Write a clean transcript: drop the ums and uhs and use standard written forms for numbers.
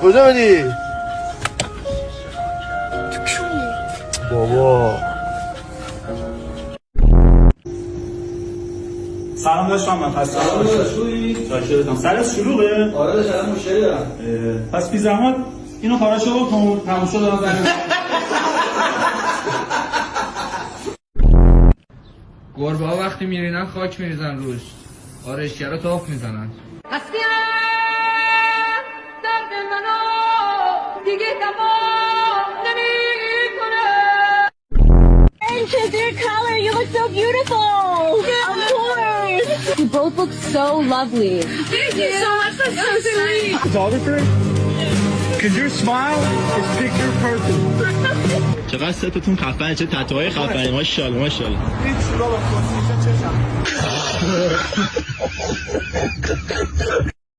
کجا بدی؟ بابا سلام داشتم من خسته شدم. سرت شلوغه؟ آره داشتم الان مشتری دارم. پس بی زحمت اینو کاراشو بکن. تموم شد دارم زنگ. گربه ها وقتی میرینن خاک میریزن روش، آرایشگرا تاف میزنن. Dear color, you look so beautiful. Of course. You both look so lovely. Thank you so much. That's so sweet. Photographer? Cause your smile is picture perfect. چقدر ستتون خفنه، چه تتوهای خفنه. ماشاءالله ماشاءالله. هیچ بابا